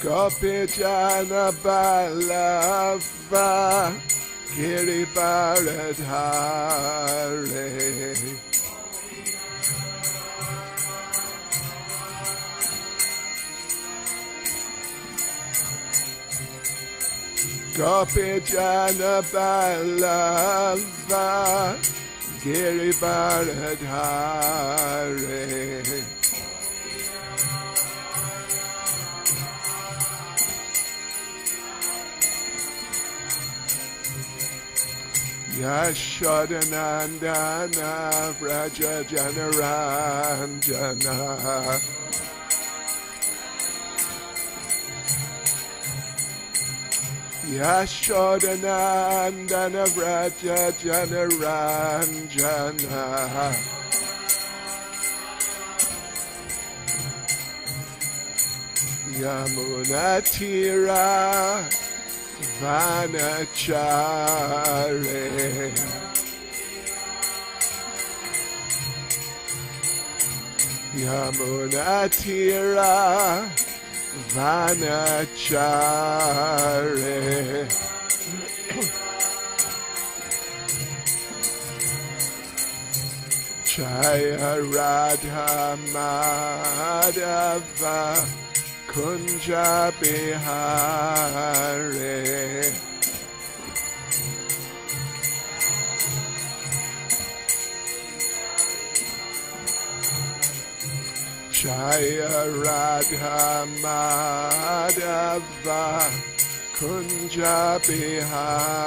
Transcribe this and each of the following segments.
Gopi Jana Ballava Girivaradhare Gopi Jana Ballava Girivaradhare Yashodanandana Vraja Janaranjana Yashodanandana Vraja Janaranjana Yamunatira Vanachare Yamunatira Vanachare Jaya Radha Madhava Kunja Bihare Jaya Radha Madhava Kunja Bihare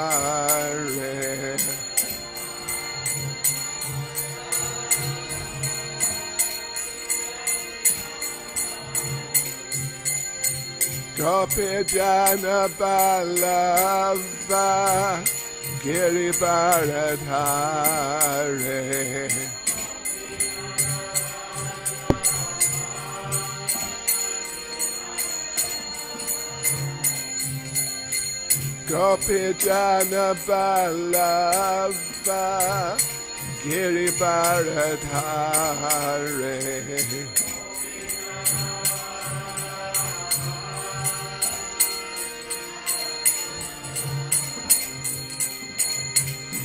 Gopi Jana Ballava Girivaradhare Gopi Jana Ballava Girivaradhare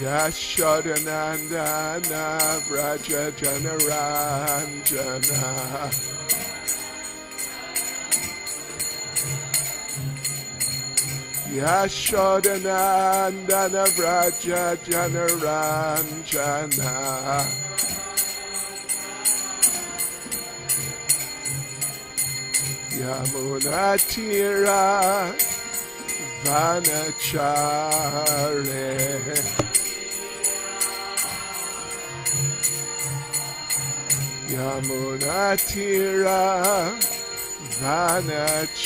Yashodanandana Vraja Janaranjana Yashodanandana Vraja Janaranjana Yamunatira Vanachare Yamunatira Vanachare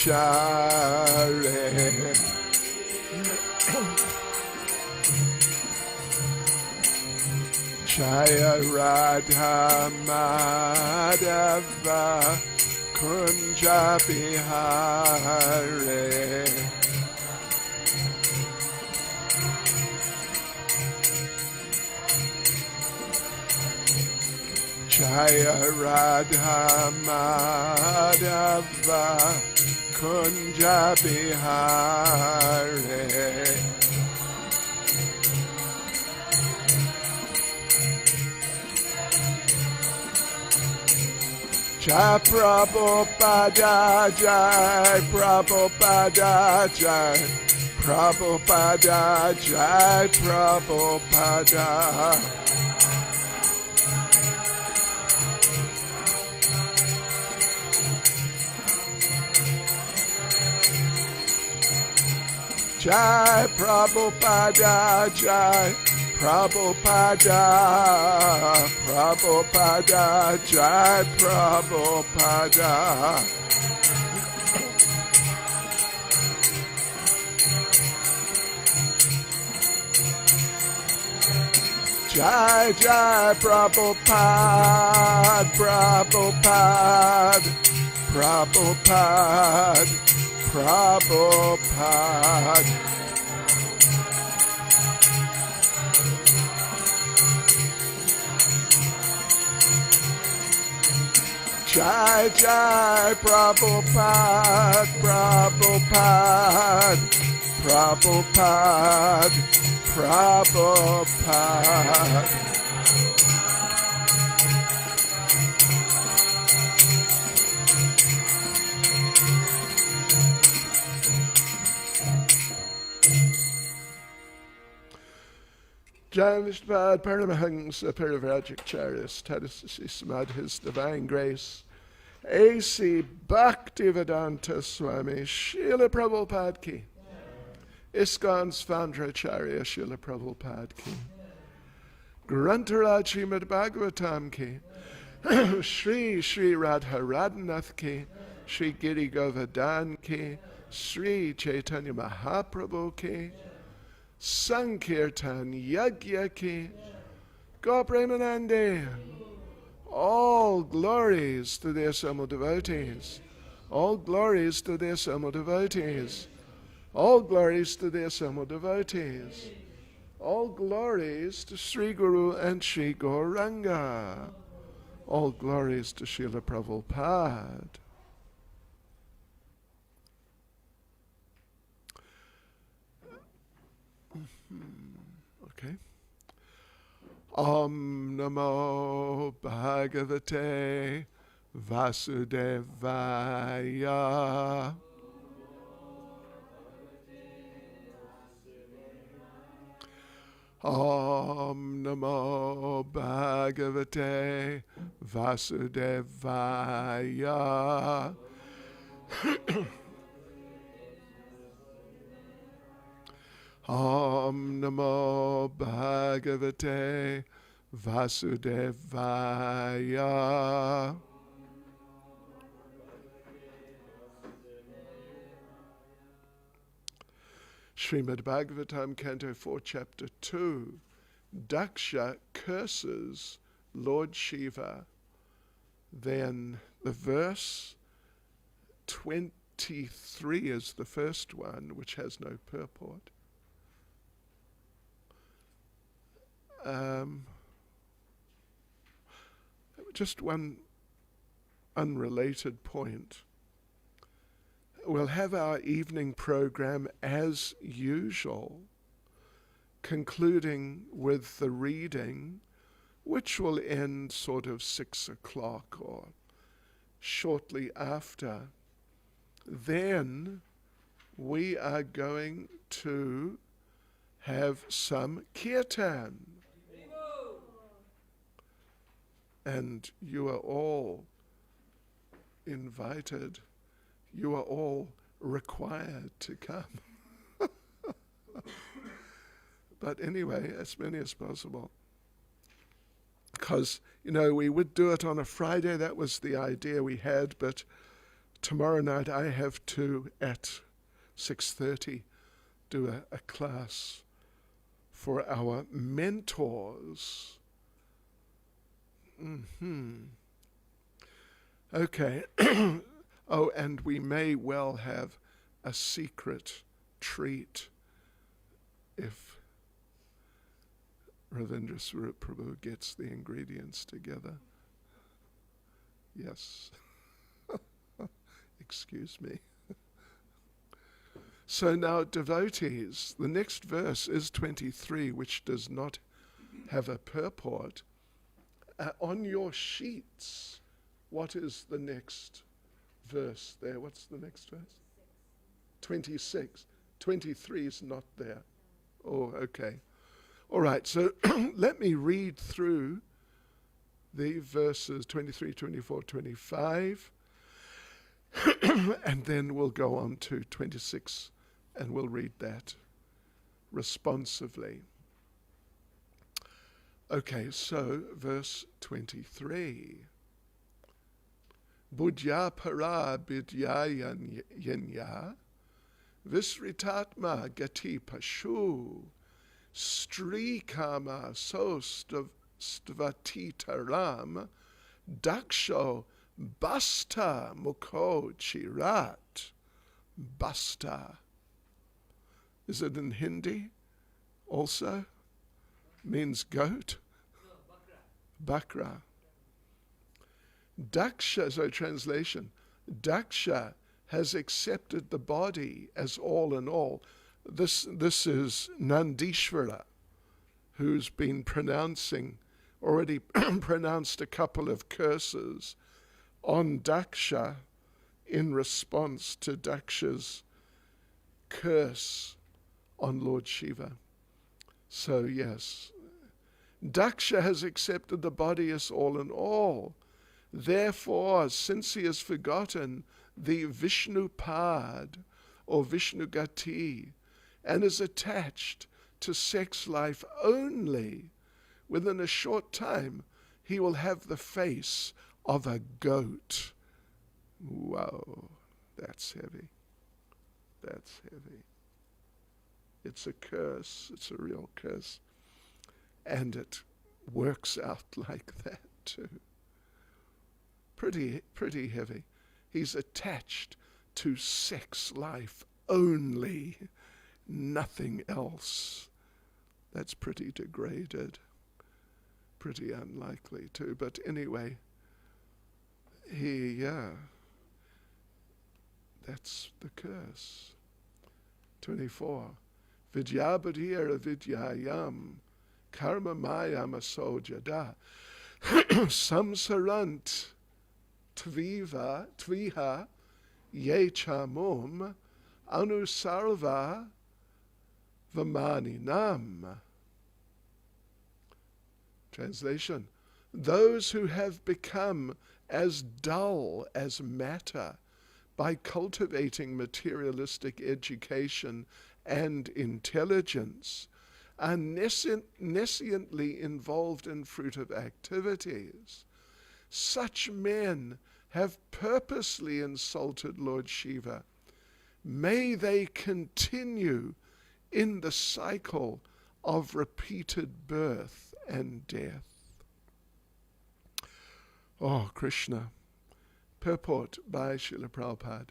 Jaya Radha Madhava Kunja Bihare Jaya Radha Madhava Kunja Bihare Jai Prabhupada Jai Prabhupada Jai Prabhupada Jai Prabhupada Jai Prabhupada Jai Prabhupada Prabhupada Jai Prabhupada Jai Jai Prabhupada Prabhupada Prabhupada Prabhupada Jai Jai Prabhupada, Prabhupada, Prabhupada, Prabhupada. Jai Vishnupad Paramahansa Parivrajacharya Tadasasi Srimad His Divine Grace A.C. Bhaktivedanta Swami Srila Prabhupada Ki ISKCON's founder Acharya Srila Prabhupada Ki Grantharaj Srimad Bhagavatam Ki Shri Shri Radha Radhanath Ki Shri Giri Govardhan Ki Sri Caitanya Mahaprabhu Ki Sankirtan Yagya Ki Gopremanande. All glories to the assembled devotees. All glories to the assembled devotees. All glories to the assembled devotees. All glories to Sri Guru and Sri Gauranga. All glories to Srila Prabhupada. Okay. Om Namo Bhagavate Vasudevaya. Om Namo Bhagavate Vasudevaya. Om Namo Bhagavate Vasudevaya. Srimad Bhagavatam, Canto 4, Chapter 2. Daksha curses Lord Shiva. Then the verse 23 is the first one, which has no purport. Just one unrelated point. We'll have our evening program as usual, concluding with the reading, which will end sort of 6 o'clock or shortly after. Then we are going to have some kirtan. And you are all invited. You are all required to come. But anyway, as many as possible. Because, we would do it on a Friday. That was the idea we had. But tomorrow night I have to, at 6:30, do a class for our mentors. Okay. Oh, and we may well have a secret treat if Ravindra Swarup Prabhu gets the ingredients together. Yes. Excuse me. So now, devotees, the next verse is 23, which does not have a purport. On your sheets, what is the next verse there? What's the next verse? 26. 23 is not there. Oh, okay. All right, so let me read through the verses 23, 24, 25, and then we'll go on to 26, and we'll read that responsively. Okay, so verse 23. Budya para bidya yanya visritatma gati pashu strikama so stvatitaram daksho basta mukho chirat. Basta. Is it in Hindi also? Means goat? Bakra. Daksha, so translation, Daksha has accepted the body as all in all. This is Nandishvara, who's been already pronounced a couple of curses on Daksha in response to Daksha's curse on Lord Shiva. So yes, Daksha has accepted the body as all in all. Therefore, since he has forgotten the Vishnupad or Vishnugati and is attached to sex life only, within a short time he will have the face of a goat. Wow, that's heavy. That's heavy. It's a curse. It's a real curse. And it works out like that too. Pretty heavy. He's attached to sex life only, nothing else. That's pretty degraded. Pretty unlikely too. But anyway, that's the curse. 24. Vidyabhadhira vidyayam karma mayam asojada samsarant tviha ye chamum anusarva vamaninam. Translation: those who have become as dull as matter by cultivating materialistic education and intelligence are nesciently involved in fruitive activities. Such men have purposely insulted Lord Shiva. May they continue in the cycle of repeated birth and death. Oh, Krishna. Purport by Srila Prabhupada.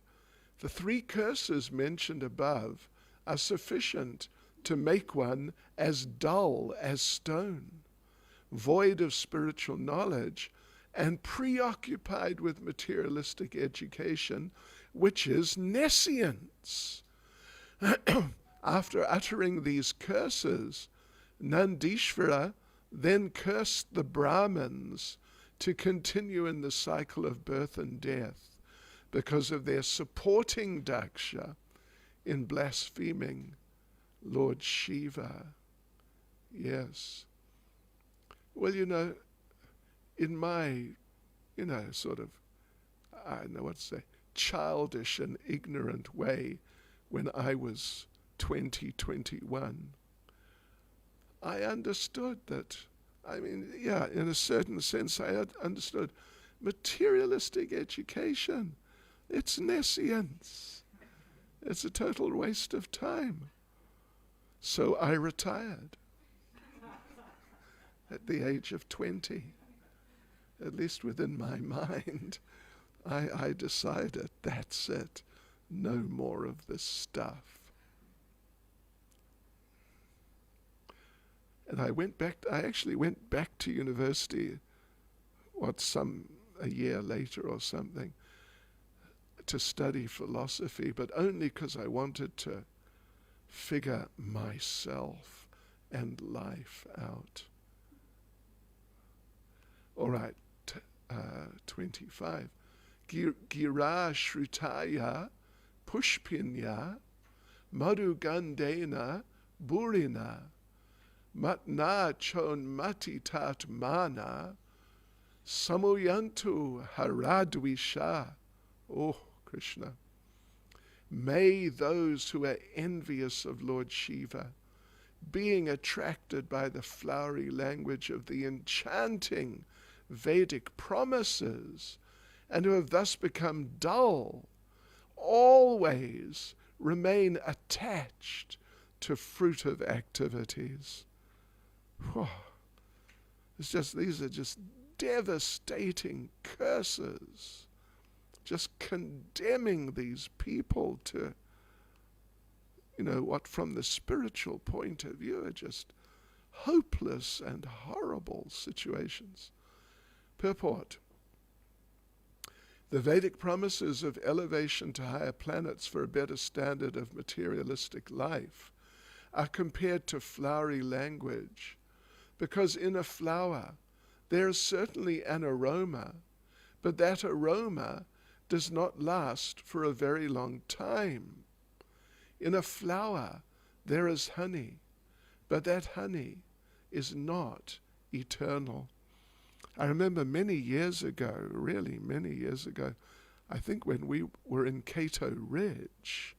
The three curses mentioned above are sufficient to make one as dull as stone, void of spiritual knowledge, and preoccupied with materialistic education, which is nescience. After uttering these curses, Nandishvara then cursed the Brahmins to continue in the cycle of birth and death because of their supporting Daksha in blaspheming Lord Shiva. Yes. Well, in my, sort of, I don't know what to say, childish and ignorant way, when I was 21, I understood that, in a certain sense, I understood materialistic education. It's nescience. It's a total waste of time. So I retired at the age of 20. At least within my mind, I decided, that's it. No more of this stuff. And I actually went back to university, a year later or something, to study philosophy, but only because I wanted to figure myself and life out. All right, 25. Gira Shrutaya Pushpinya Madhugandena Burina Matna Chon Matitat Mana Samuyantu Haradvisha. Oh, Krishna. May those who are envious of Lord Shiva, being attracted by the flowery language of the enchanting Vedic promises, and who have thus become dull, always remain attached to fruitive activities. These are just devastating curses, just condemning these people to, what from the spiritual point of view are just hopeless and horrible situations. Purport. The Vedic promises of elevation to higher planets for a better standard of materialistic life are compared to flowery language, because in a flower there is certainly an aroma, but that aroma does not last for a very long time. In a flower there is honey, but that honey is not eternal. I remember many years ago, really many years ago, I think when we were in Cato Ridge.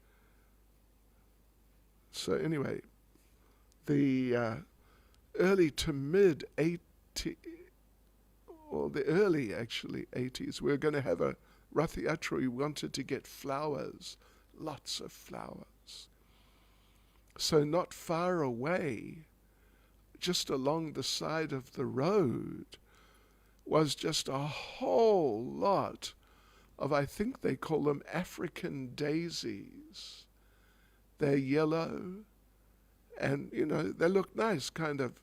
So anyway, the early to mid 80s, or the early actually 80s, we were going to have a Rath Yatra. We wanted to get flowers, lots of flowers. So not far away, just along the side of the road, was just a whole lot of, I think they call them African daisies. They're yellow, and they look nice, kind of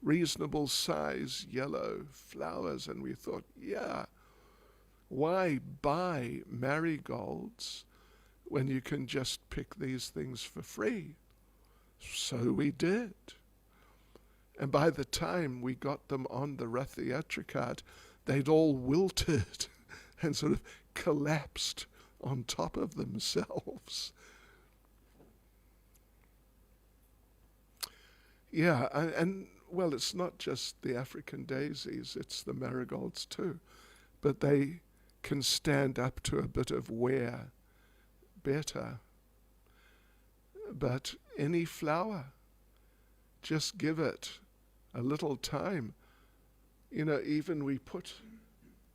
reasonable size yellow flowers. And we thought, yeah, why buy marigolds when you can just pick these things for free? So we did. And by the time we got them on the Rath Yatra cart, they'd all wilted and sort of collapsed on top of themselves. Yeah, and well, it's not just the African daisies, it's the marigolds too. But they can stand up to a bit of wear better. But any flower, just give it a little time. Even we put,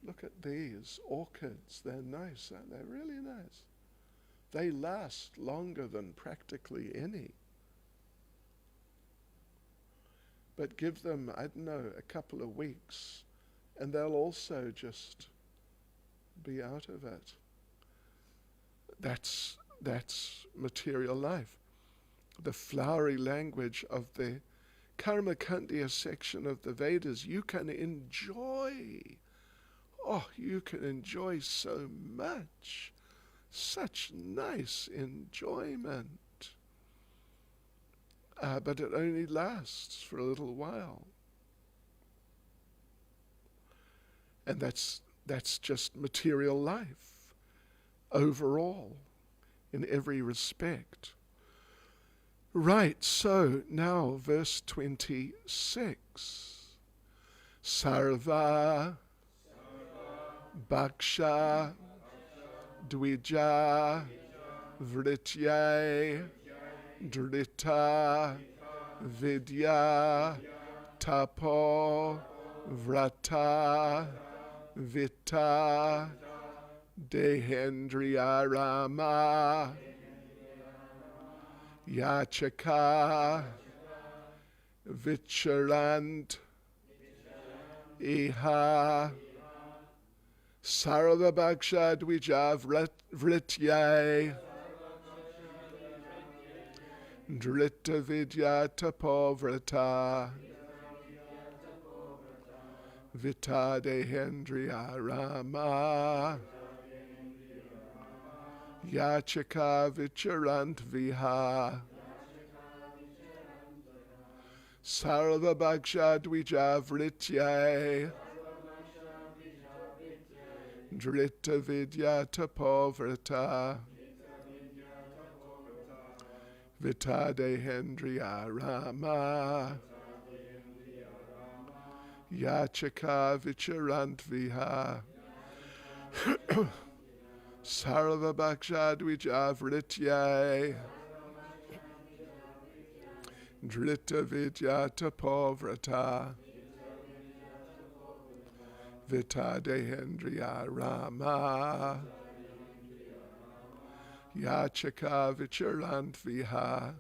look at these orchids, they're nice, aren't they? Really nice. They last longer than practically any. But give them, I don't know, a couple of weeks, and they'll also just be out of it. That's material life. The flowery language of the Karmakandya section of the Vedas, you can enjoy. Oh, you can enjoy so much. Such nice enjoyment. But it only lasts for a little while. And that's just material life overall, in every respect. Right, so now verse 26. Sarva Bhaksha Dvija Vrityai Drita Vidya Tapo Vrata Vita Dehendriya Rama Yachaka Vicharant Iha Sarva Bhaksha Dvija Vrityai Drita Vidya Tapovrata Vita Dehendriya Rama Yachaka Vicharant Viha Sarva Bhaksha Dvija Vrityai Drita Vidya Tapovrata Vita Dehendriya Rama Yachaka Vicharant Viha Sarva Bhaksha Dvija Vrityai Drita Vidya Tapovrata Vita Dehendriya Rama Yachaka Vicharant Viha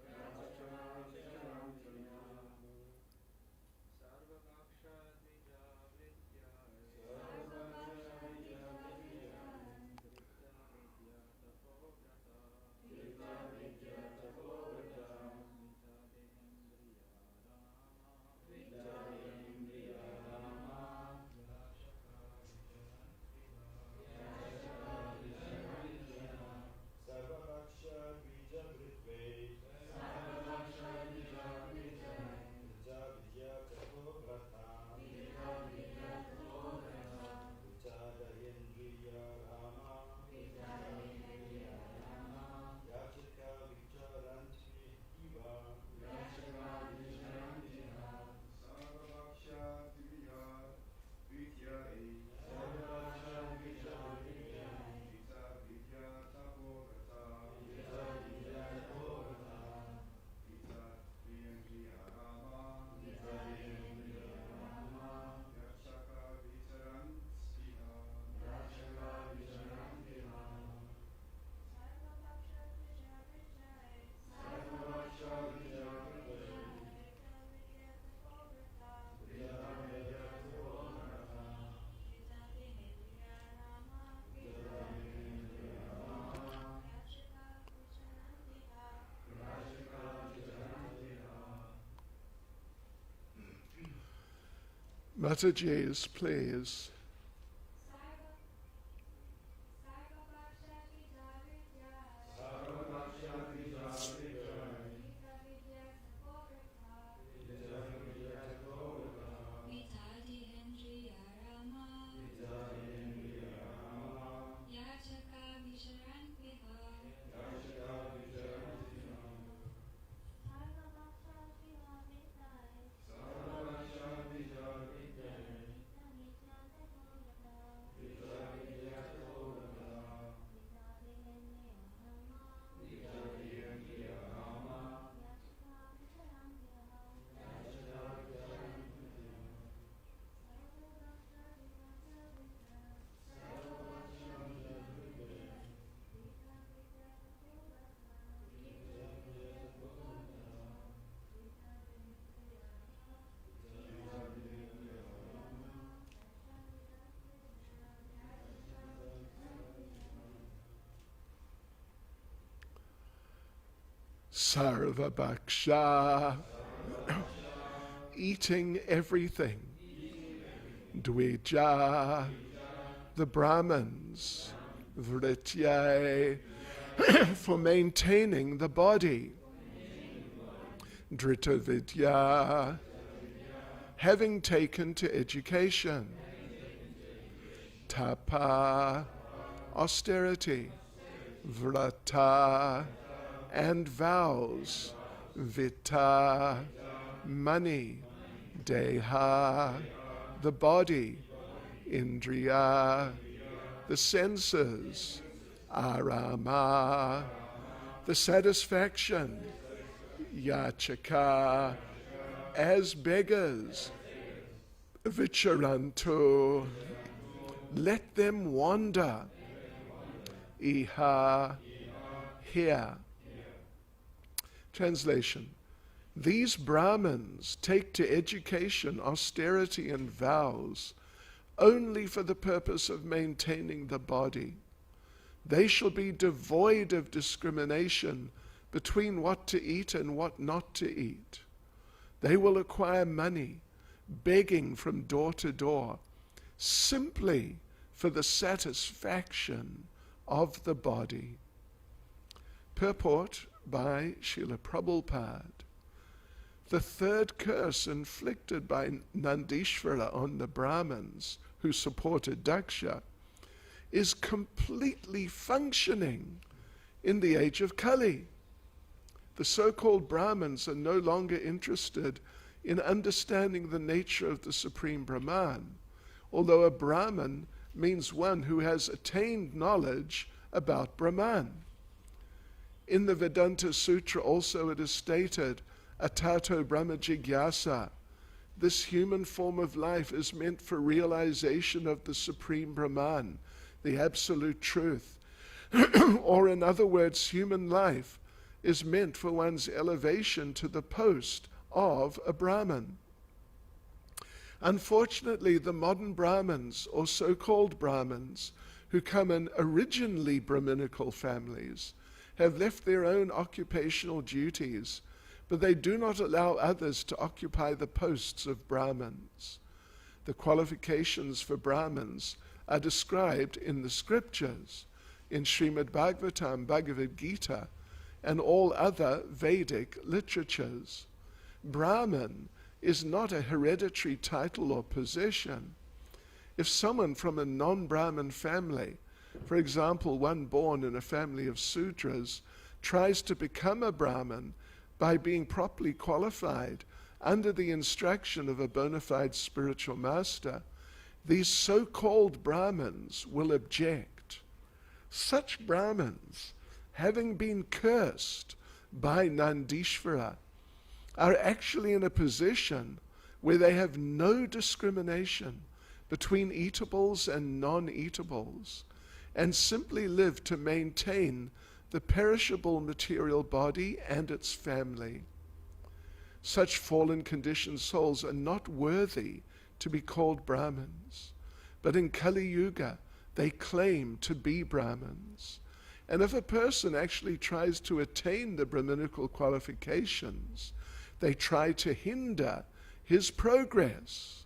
Mataji's, please. Sarva Bhaksha, eating everything. Dvija, the Brahmins. Vritya, for maintaining the body. Drita Vidya, having taken to education. Tapa, austerity. Vrata, and vows. Vita, money. Deha, the body. Indriya, the senses. Arama, the satisfaction. Yachaka, as beggars. Vicharantu, let them wander. Iha, here. Translation. These Brahmins take to education, austerity, and vows only for the purpose of maintaining the body. They shall be devoid of discrimination between what to eat and what not to eat. They will acquire money, begging from door to door, simply for the satisfaction of the body. Purport by Srila Prabhupada. The third curse inflicted by Nandishvara on the Brahmins who supported Daksha is completely functioning in the age of Kali. The so-called Brahmins are no longer interested in understanding the nature of the Supreme Brahman, although a Brahman means one who has attained knowledge about Brahman. In the Vedanta Sutra also it is stated, Atato Brahma Jigyasa. This human form of life is meant for realization of the Supreme Brahman, the absolute truth. Or in other words, human life is meant for one's elevation to the post of a Brahman. Unfortunately, the modern Brahmins, or so-called Brahmins, who come in originally Brahminical families, have left their own occupational duties, but they do not allow others to occupy the posts of Brahmins. The qualifications for Brahmins are described in the scriptures, in Srimad Bhagavatam, Bhagavad Gita, and all other Vedic literatures. Brahman is not a hereditary title or position. If someone from a non-Brahmin family, for example, one born in a family of Sudras, tries to become a Brahmin by being properly qualified under the instruction of a bona fide spiritual master, these so-called Brahmins will object. Such Brahmins, having been cursed by Nandishvara, are actually in a position where they have no discrimination between eatables and non-eatables, and simply live to maintain the perishable material body and its family. Such fallen conditioned souls are not worthy to be called Brahmins, but in Kali Yuga they claim to be Brahmins. And if a person actually tries to attain the Brahminical qualifications, they try to hinder his progress.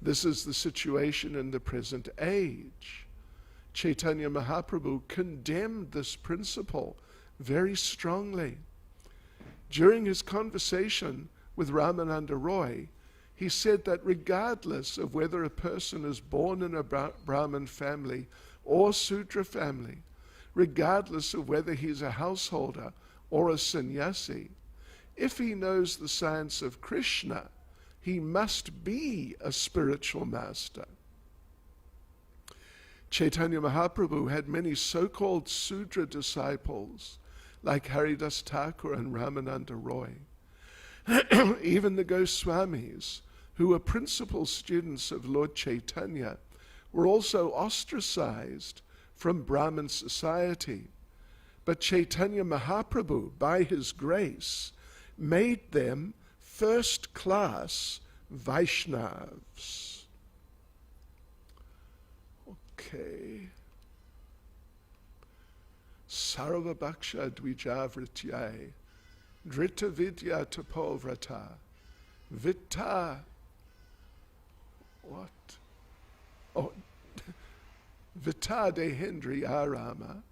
This is the situation in the present age. Caitanya Mahaprabhu condemned this principle very strongly. During his conversation with Ramananda Roy, he said that regardless of whether a person is born in a Brahmin family or Sudra family, regardless of whether he's a householder or a sannyasi, if he knows the science of Krishna, he must be a spiritual master. Caitanya Mahaprabhu had many so-called Sudra disciples like Haridas Thakur and Ramananda Roy. Even the Goswamis, who were principal students of Lord Caitanya, were also ostracized from Brahmin society. But Caitanya Mahaprabhu, by his grace, made them first-class Vaishnavas. Okay. Sarva Bhaksha Dvijavrityai Drita Vidya Tapovrata Vitta. What? Oh, Vitta Dehendri Arama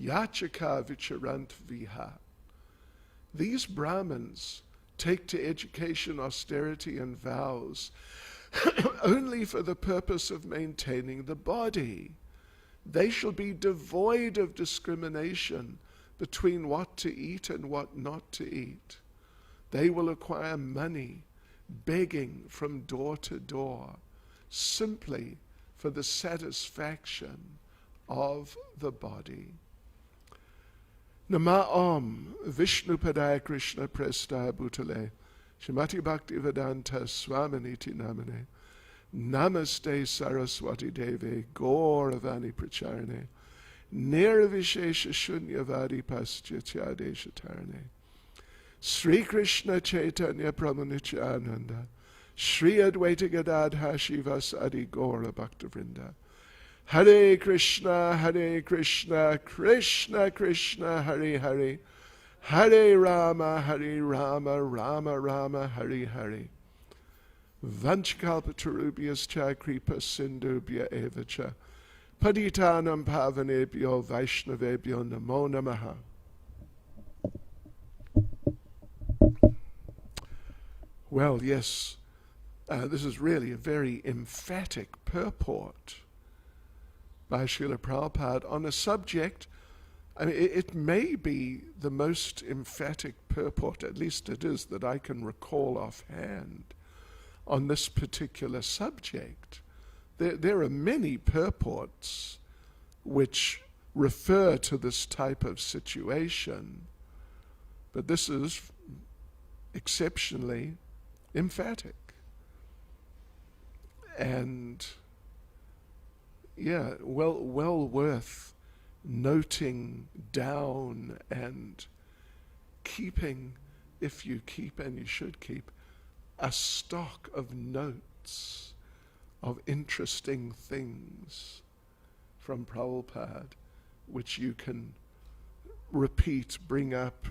Yachaka Vicharant Viha. These Brahmins take to education, austerity, and vows only for the purpose of maintaining the body. They shall be devoid of discrimination between what to eat and what not to eat. They will acquire money begging from door to door simply for the satisfaction of the body. Nama Om Vishnu Padaya Krishna Presta Bhutale Shrimati Bhakti Vedanta Swaminiti Namane Namaste Saraswati Deve Gauravani Pracharane Nirvishesha Shunyavadi Paschatya Shatarane Sri Krishna Chaitanya Pramanityananda Sri Advaita Gadadha Shivas Adi Gaura Bhaktavrinda Hare Krishna, Krishna Krishna, Hare Hare, Hare Rama, Rama Rama, Hare Hare. Vanchkalpatarubhyascha kripa sindubhya evacha, Paditanam pavanebhyo Vaishnavebhyo namo namaha. Well, yes, this is really a very emphatic purport by Srila Prabhupada on a subject. I mean, it may be the most emphatic purport, at least it is, that I can recall offhand on this particular subject. There are many purports which refer to this type of situation, but this is exceptionally emphatic. And yeah, well worth noting down and keeping, if you keep, and you should keep, a stock of notes of interesting things from Prabhupada, which you can repeat, bring up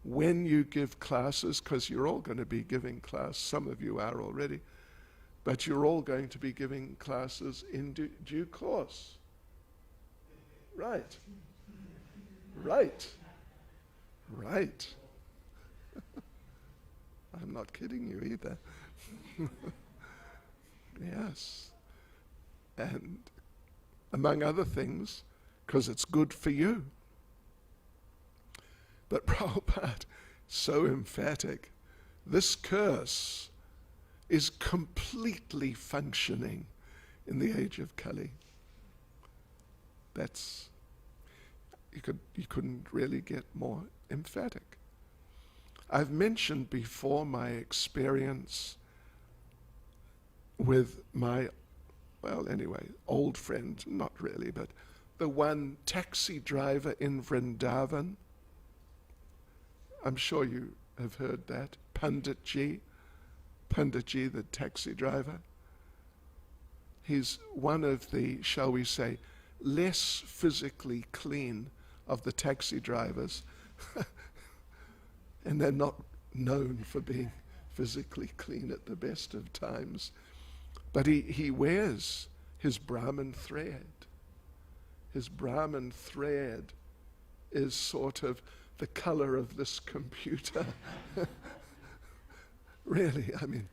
when you give classes, because you're all going to be giving class, some of you are already, but you're all going to be giving classes in due course. Right. I'm not kidding you either. Yes. And among other things, because it's good for you. But Prabhupada, so emphatic, this curse is completely functioning in the age of Kali. That's, you couldn't really get more emphatic. I've mentioned before my experience with my, old friend, not really, but the one taxi driver in Vrindavan. I'm sure you have heard that, Panditji, the taxi driver. He's one of the, shall we say, less physically clean of the taxi drivers. And they're not known for being physically clean at the best of times. But he wears his Brahman thread. His Brahman thread is sort of the color of this computer. Really, I mean,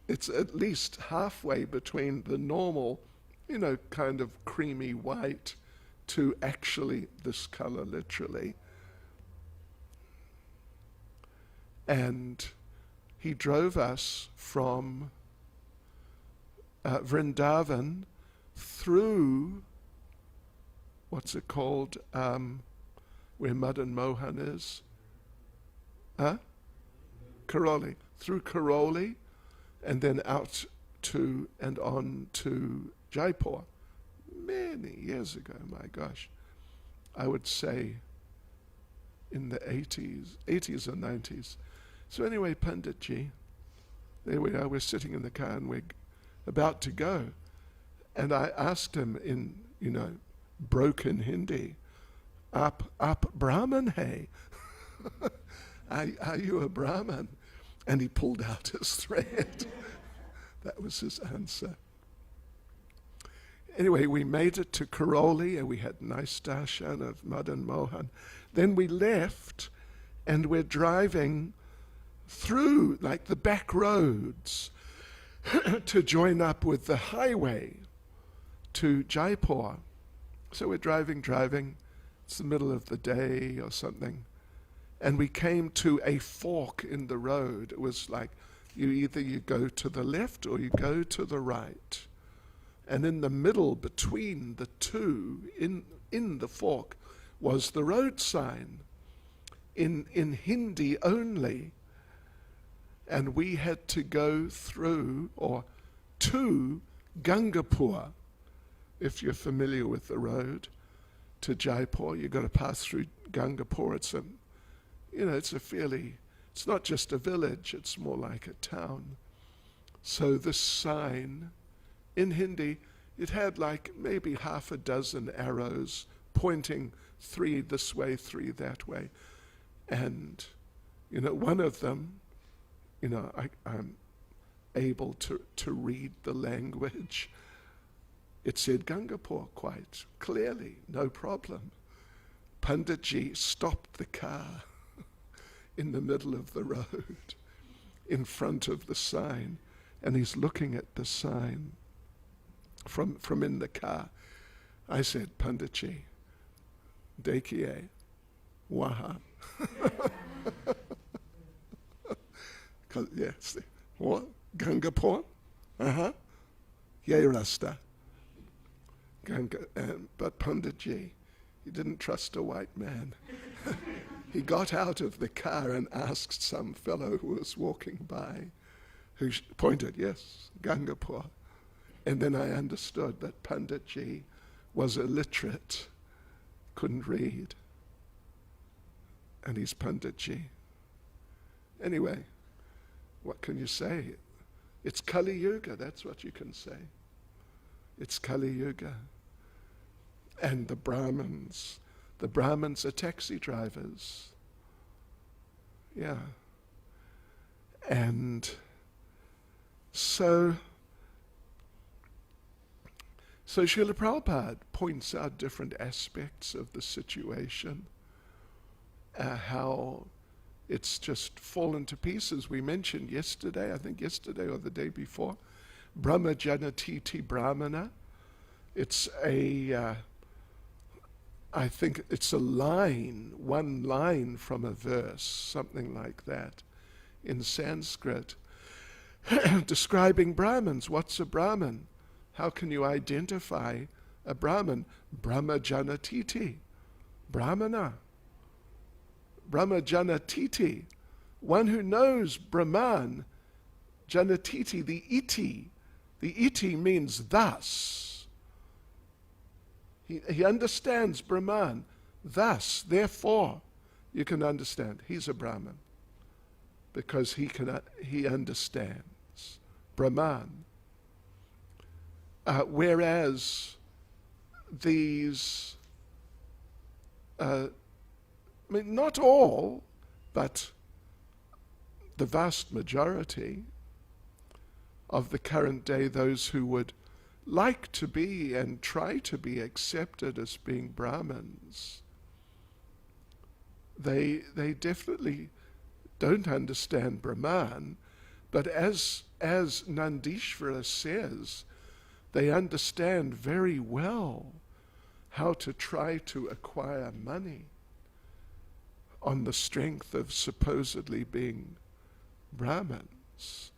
it's at least halfway between the normal, kind of creamy white to actually this color, literally. And he drove us from Vrindavan through, what's it called, where Madan Mohan is? Karoli. Through Karoli, and then out to and on to Jaipur. Many years ago, my gosh. I would say in the 80s or 90s. So anyway, Panditji, there we are, we're sitting in the car and we're about to go. And I asked him in, broken Hindi, Aap Brahman hai? Are you a Brahman? And he pulled out his thread. That was his answer. Anyway, we made it to Karoli and we had nice darshan of Madan Mohan. Then we left and we're driving through like the back roads to join up with the highway to Jaipur. So we're driving. It's the middle of the day or something. And we came to a fork in the road. It was like you go to the left or you go to the right. And in the middle between the two, in the fork, was the road sign in Hindi only. And we had to go through or to Gangapur. If you're familiar with the road to Jaipur, you've got to pass through Gangapur. It's not just a village, it's more like a town. So this sign, in Hindi, it had like maybe half a dozen arrows pointing 3 this way, 3 that way. And, one of them, I'm able to read the language. It said Gangapur quite clearly, no problem. Panditji stopped the car in the middle of the road, in front of the sign, and he's looking at the sign from in the car. I said, Panditji, dekhiye, waha. Yes, what? Gangapur? Ye rasta. But Panditji, he didn't trust a white man. He got out of the car and asked some fellow who was walking by, who pointed, yes, Gangapur. And then I understood that Panditji was illiterate, couldn't read. And he's Panditji. Anyway, what can you say? It's Kali Yuga, that's what you can say. It's Kali Yuga. And the Brahmins are taxi drivers. Yeah. And so Srila Prabhupada points out different aspects of the situation, how it's just fallen to pieces. We mentioned yesterday, I think yesterday or the day before, Brahma Janatiti Brahmana. It's I think it's a line, one line from a verse, something like that, in Sanskrit, describing Brahmins. What's a Brahmin? How can you identify a Brahmin? Brahma Janatiti, Brahmana. Brahma Janatiti, one who knows Brahman. Janatiti, the iti. The iti means thus. He understands Brahman. Thus, therefore, you can understand he's a Brahman because he understands Brahman. Whereas these, not all, but the vast majority of the current day, those who would like to be and try to be accepted as being Brahmins, they definitely don't understand Brahman, but as Nandishvara says, they understand very well how to try to acquire money on the strength of supposedly being Brahmins.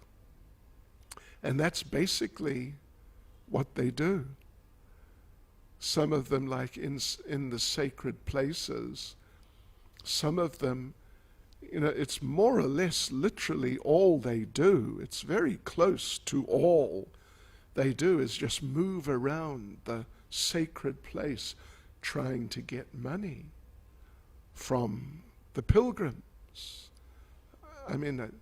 And that's basically what they do. Some of them, like in the sacred places, some of them, it's more or less literally all they do. It's very close to all they do is just move around the sacred place trying to get money from the pilgrims. I mean,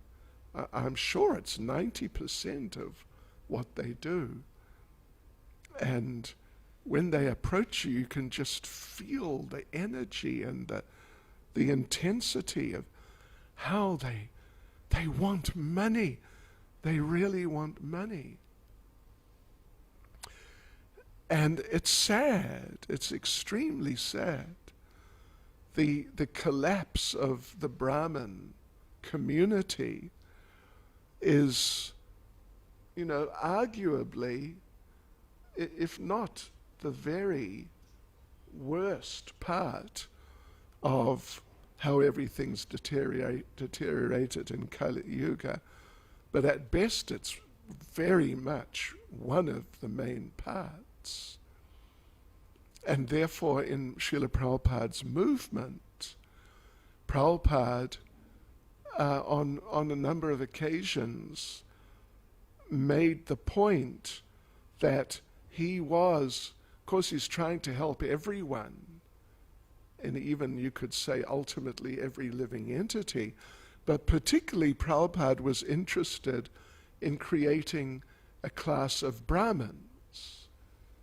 I'm sure it's 90% of what they do. And when they approach you, you can just feel the energy and the intensity of how they want money. They really want money. And it's sad. It's extremely sad. The collapse of the Brahmin community is, arguably, if not the very worst part of how everything's deteriorated in Kali Yuga, but at best it's very much one of the main parts. And therefore in Srila Prabhupada's movement, Prabhupada on a number of occasions made the point that he was, of course he's trying to help everyone, and even you could say ultimately every living entity, but particularly Prabhupada was interested in creating a class of Brahmins,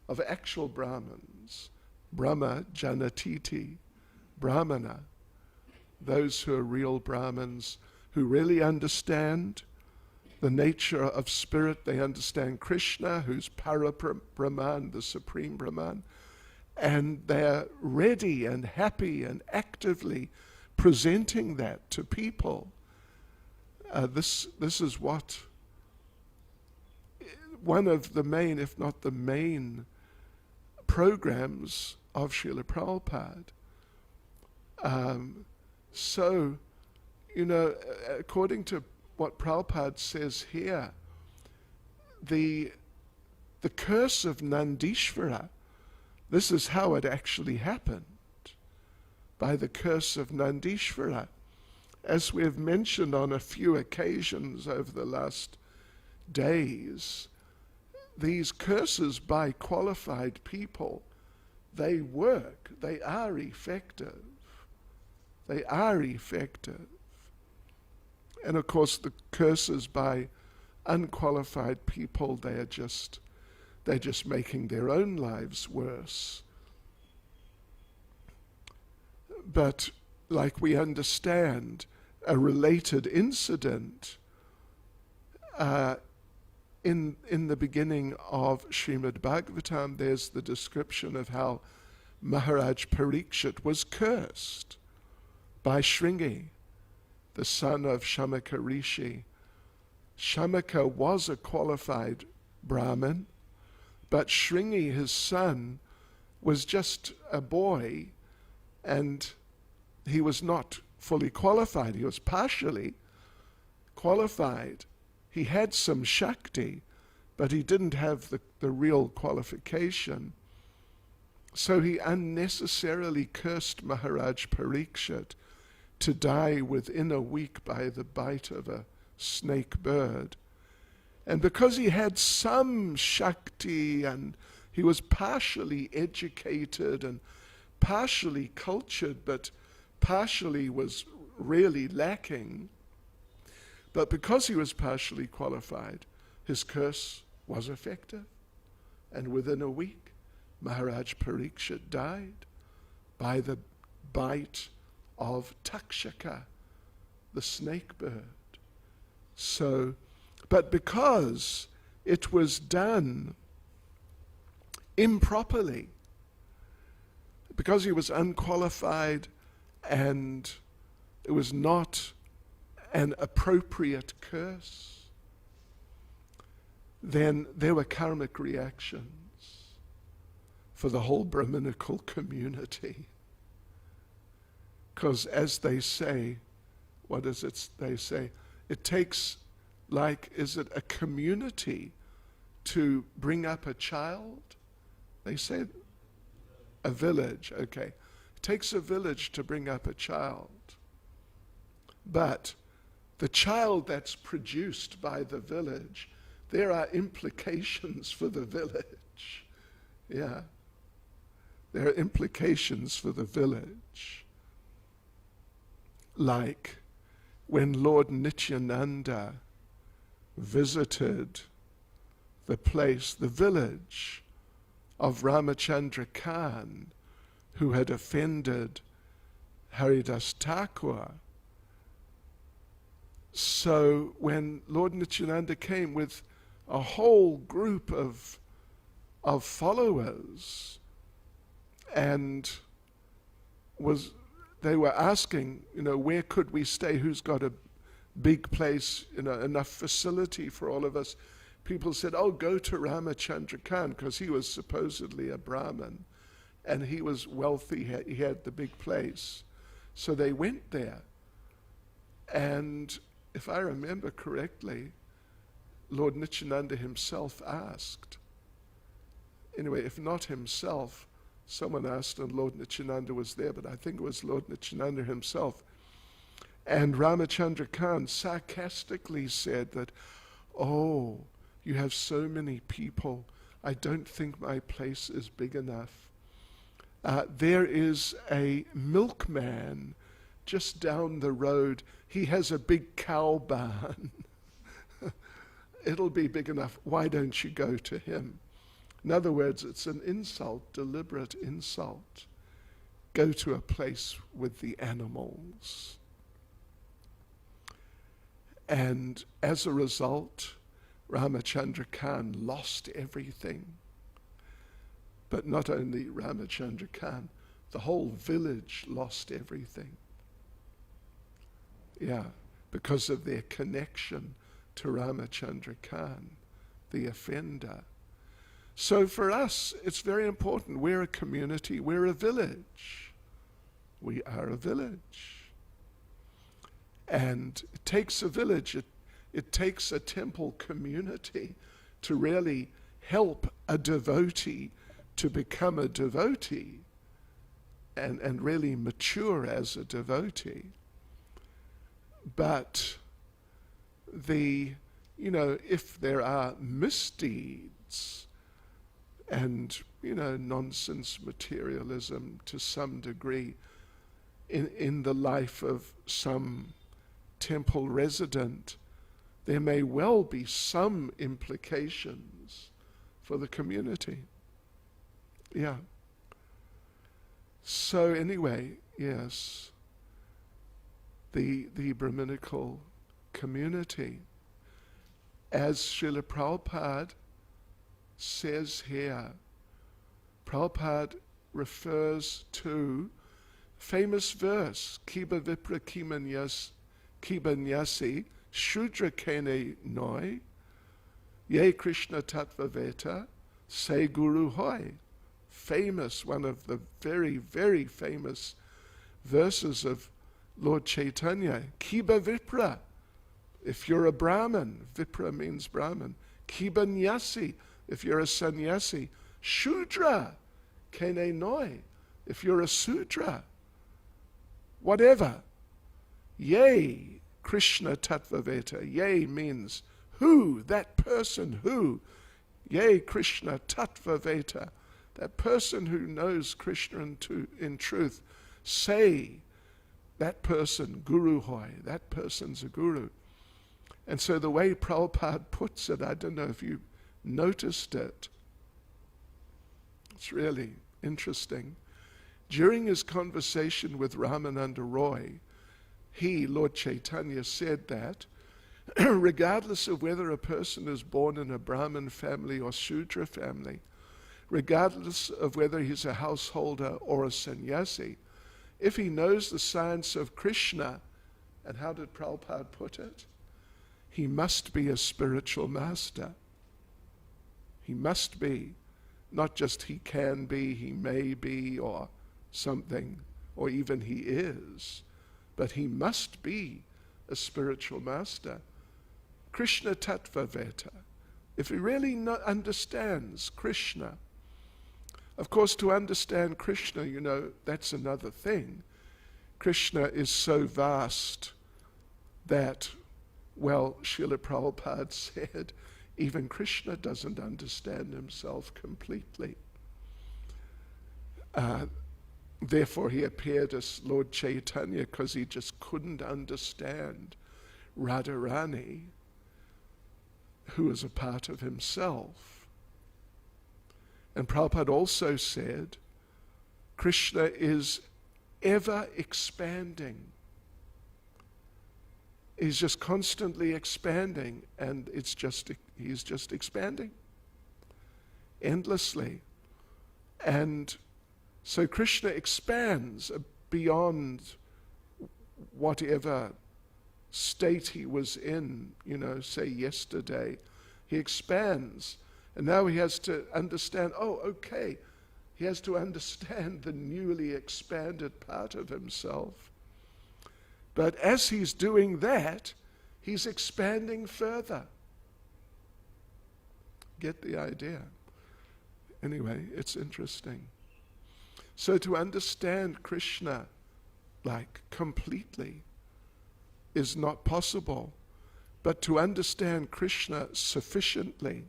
of actual Brahmins, Brahma Janatiti, Brahmana, those who are real Brahmins, who really understand the nature of spirit. They understand Krishna, who's Para-Brahman, the Supreme Brahman, and they're ready and happy and actively presenting that to people. This is what one of the main, if not the main, programs of Srila Prabhupada. So, according to what Prabhupada says here, the curse of Nandishvara, this is how it actually happened, by the curse of Nandishvara. As we have mentioned on a few occasions over the last days, these curses by qualified people, they work, they are effective. They are effective. And of course the curses by unqualified people, they're just making their own lives worse. But like we understand, a related incident in the beginning of Srimad Bhagavatam, there's the description of how Maharaj Parikshit was cursed by Shringi, the son of Shamaka Rishi. Shamaka was a qualified Brahmin, but Shringi, his son, was just a boy, and he was not fully qualified. He was partially qualified. He had some Shakti, but he didn't have the real qualification. So he unnecessarily cursed Maharaj Parikshit to die within a week by the bite of a snake bird. And because he had some Shakti and he was partially educated and partially cultured, but partially was really lacking, but because he was partially qualified, his curse was effective. And within a week, Maharaj Parikshit died by the bite of Takshaka, the snake bird. So, but because it was done improperly, because he was unqualified and it was not an appropriate curse, then there were karmic reactions for the whole Brahminical community. Because as they say, what is it they say? It takes, like, is it a community to bring up a child? They say a village, okay. It takes a village to bring up a child. But the child that's produced by the village, there are implications for the village. Yeah. There are implications for the village. Like when Lord Nityananda visited the place, the village of Ramachandra Khan, who had offended Haridas Thakur. So when Lord Nityananda came with a whole group of followers, and they were asking, where could we stay? Who's got a big place, enough facility for all of us? People said, oh, go to Ramachandra Khan, because he was supposedly a Brahmin, and he was wealthy, he had the big place. So they went there. And if I remember correctly, Lord Nityananda himself asked. Anyway, if not himself, someone asked, and Lord Nityananda was there, but I think it was Lord Nityananda himself. And Ramachandra Khan sarcastically said that, oh, you have so many people, I don't think my place is big enough. There is a milkman just down the road. He has a big cow barn. It'll be big enough. Why don't you go to him? In other words, it's an insult, deliberate insult. Go to a place with the animals. And as a result, Ramachandra Khan lost everything. But not only Ramachandra Khan, the whole village lost everything. Yeah, because of their connection to Ramachandra Khan, the offender. So for us, it's very important. We're a community, we're a village. We are a village. And it takes a village, it takes a temple community to really help a devotee to become a devotee and really mature as a devotee. But if there are misdeeds and, nonsense materialism to some degree in the life of some temple resident, there may well be some implications for the community. Yeah. So anyway, yes, the Brahminical community, as Srila Prabhupada says here, Prabhupada refers to famous verse, Kiba Vipra Kibanyasi, Shudra Kene Noi, Ye Krishna Tattva Veta, Se Guru Hoy. Famous, one of the very, very famous verses of Lord Caitanya. Kiba Vipra, if you're a Brahmin, Vipra means Brahmin. Kibanyasi, if you're a sannyasi. Shudra, Kene Noi, if you're a Sudra. Whatever. Yea, Krishna Tattva Veta. Yea means who, that person who. Yea, Krishna Tattva Veta. That person who knows Krishna in truth. Say, that person, Guru Hoy, that person's a guru. And so the way Prabhupada puts it, I don't know if you noticed it, it's really interesting. During his conversation with Ramananda Roy, Lord Caitanya, said that regardless of whether a person is born in a Brahmin family or Shudra family, regardless of whether he's a householder or a sannyasi, if he knows the science of Krishna, and how did Prabhupada put it? He must be a spiritual master. He must be. Not just he can be, he may be, or something, or even he is, but he must be a spiritual master. Krishna Tattva Veta. If he really understands Krishna, of course, to understand Krishna, that's another thing. Krishna is so vast that, well, Srila Prabhupada said, even Krishna doesn't understand himself completely. Therefore, he appeared as Lord Caitanya because he just couldn't understand Radharani, who is a part of himself. And Prabhupada also said, Krishna is ever expanding. He's just constantly expanding, and he's just expanding endlessly. And so Krishna expands beyond whatever state he was in, say yesterday. He expands, and now he has to understand, he has to understand the newly expanded part of himself. But as he's doing that, he's expanding further. Get the idea? Anyway, it's interesting. So to understand Krishna, completely, is not possible. But to understand Krishna sufficiently,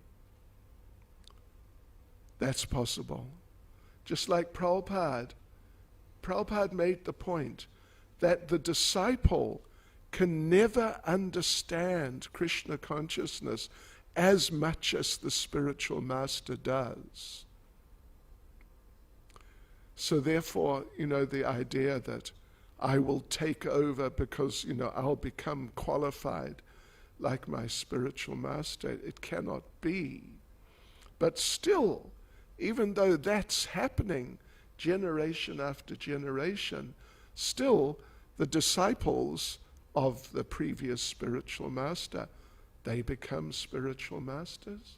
that's possible. Just like Prabhupada made the point that the disciple can never understand Krishna consciousness as much as the spiritual master does. So therefore, the idea that I will take over because, I'll become qualified like my spiritual master, it cannot be. But still, even though that's happening generation after generation, still the disciples of the previous spiritual master, they become spiritual masters.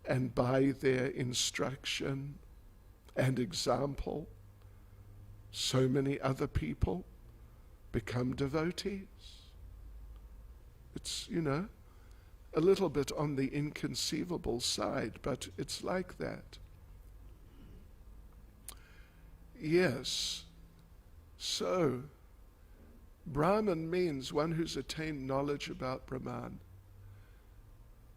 And by their instruction and example, so many other people become devotees. It's, a little bit on the inconceivable side, but it's like that. Yes. So, Brahman means one who's attained knowledge about Brahman.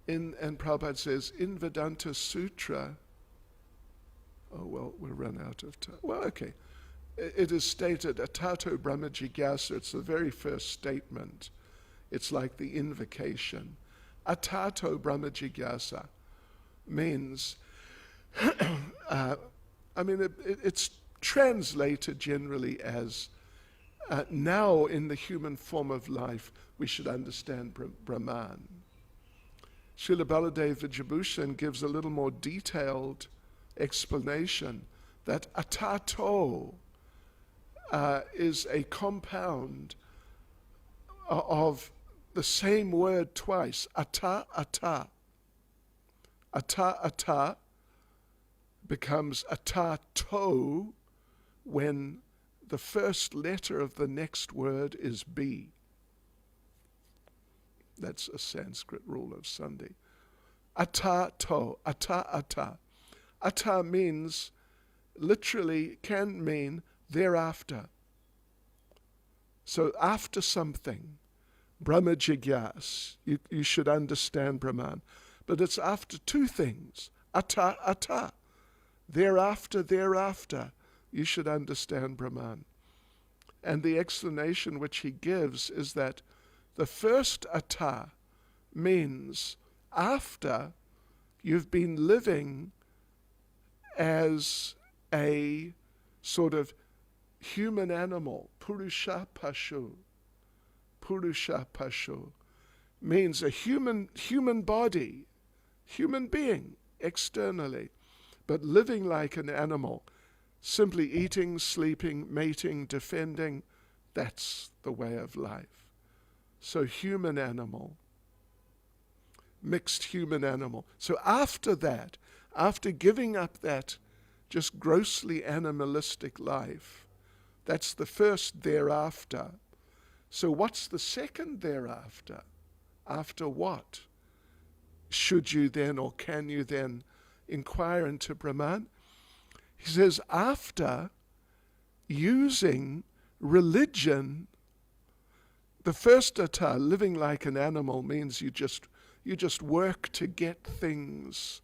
And Prabhupada says, in Vedanta Sutra, we'll run out of time. Well, okay. It is stated, Atato Brahma Jigyasa, it's the very first statement. It's like the invocation. Atato Brahma Jigyasa means, it's translated generally as, now in the human form of life, we should understand Brahman. Srila Baladev Vijabhushan gives a little more detailed explanation that atato is a compound of the same word twice, ata, ata. Ata, ata becomes atato when the first letter of the next word is B. That's a Sanskrit rule of Sandhi. Atato, ata, ata. Ata means, literally can mean thereafter. So after something, Brahma Jigyas, you should understand Brahman. But it's after two things, ata, ata. Thereafter, you should understand Brahman. And the explanation which he gives is that the first ata means after you've been living as a sort of human animal, purusha pashu. means a human body, human being externally, but living like an animal, simply eating, sleeping, mating, defending. That's the way of life. So human animal, mixed human animal. So after that, after giving up that just grossly animalistic life, that's the first thereafter. So what's the second thereafter? After what should you then, or can you then, inquire into Brahman? He says, after using religion, the first atta, living like an animal, means you just work to get things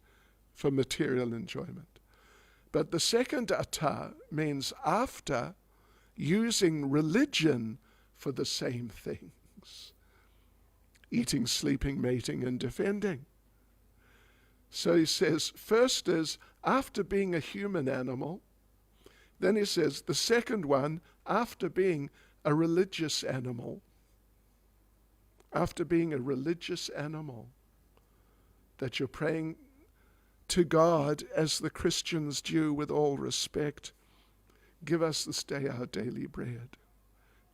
for material enjoyment. But the second atta means after using religion for the same things. Eating, sleeping, mating, and defending. So he says, first is after being a human animal. Then he says, the second one, after being a religious animal. After being a religious animal, that you're praying to God as the Christians do with all respect. Give us this day our daily bread.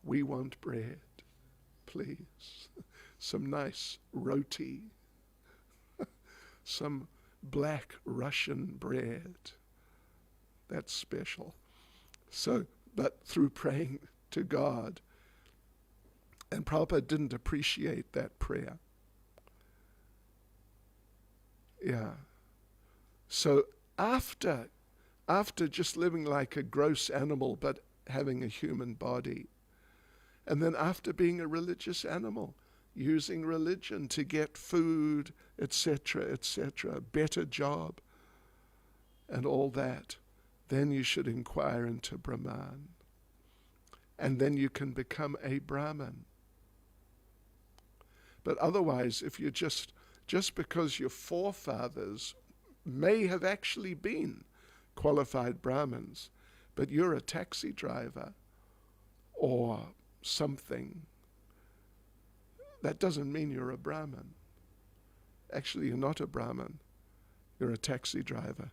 We want bread, please. Some nice roti. Some black Russian bread. That's special. So, but through praying to God, and Prabhupada didn't appreciate that prayer. Yeah. So after just living like a gross animal but having a human body, and then after being a religious animal, using religion to get food, etc., a better job, and all that, then you should inquire into Brahman. And then you can become a Brahmin. But otherwise, if you just because your forefathers may have actually been qualified Brahmins, but you're a taxi driver or something, that doesn't mean you're a Brahmin. Actually, you're not a Brahmin. You're a taxi driver.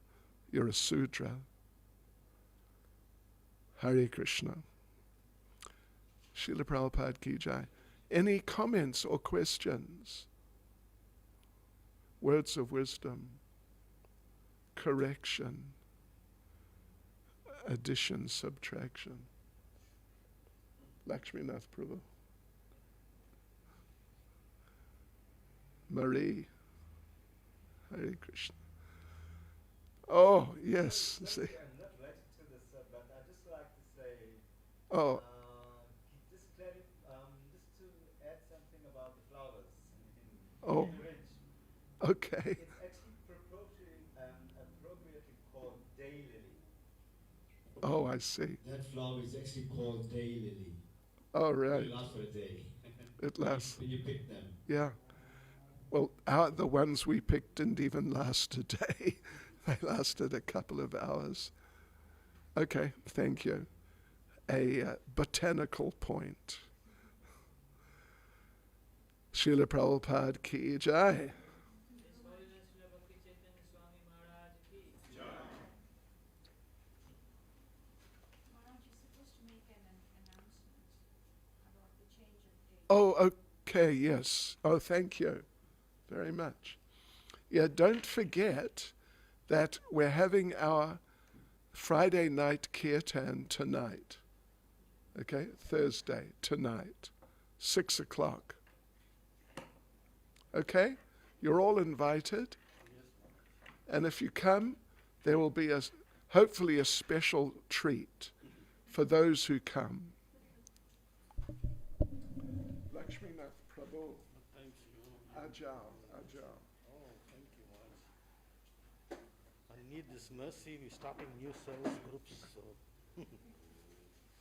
You're a Sudra. Hare Krishna. Srila Prabhupada Ki Jai. Any comments or questions? Words of wisdom, correction, addition, subtraction. Lakshminath Prabhu. Marie. Hare Krishna. Oh, yes. I'm not related to this, but I'd just like to say, Oh, just to add something about the flowers Oh. in the ridge. okay. It's actually appropriately called daylily. Oh, I see. That flower is actually called daylily. All right. It lasts for a day. It lasts. When you pick them. Yeah. Well, the ones we picked didn't even last a day. They lasted a couple of hours. Okay, thank you. A botanical point. Srila Prabhupada Ki Jai. His Holiness Srila Bhakti Caitanya Swami Maharaj Ki. Maharaj, you're supposed to make an announcement about the change of date. Oh, okay, yes. Oh, thank you very much. Yeah, don't forget that we're having our Friday night kirtan tonight. Okay, Thursday tonight, 6 o'clock. Okay, you're all invited. And if you come, there will be hopefully a special treat for those who come. Lakshminath Prabhu. Thank you. Ajao. Oh, thank you, Maharaj. I need this mercy. We're starting new service groups, so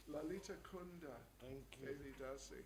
Lalita Kunda. thank you. Devi Dasi.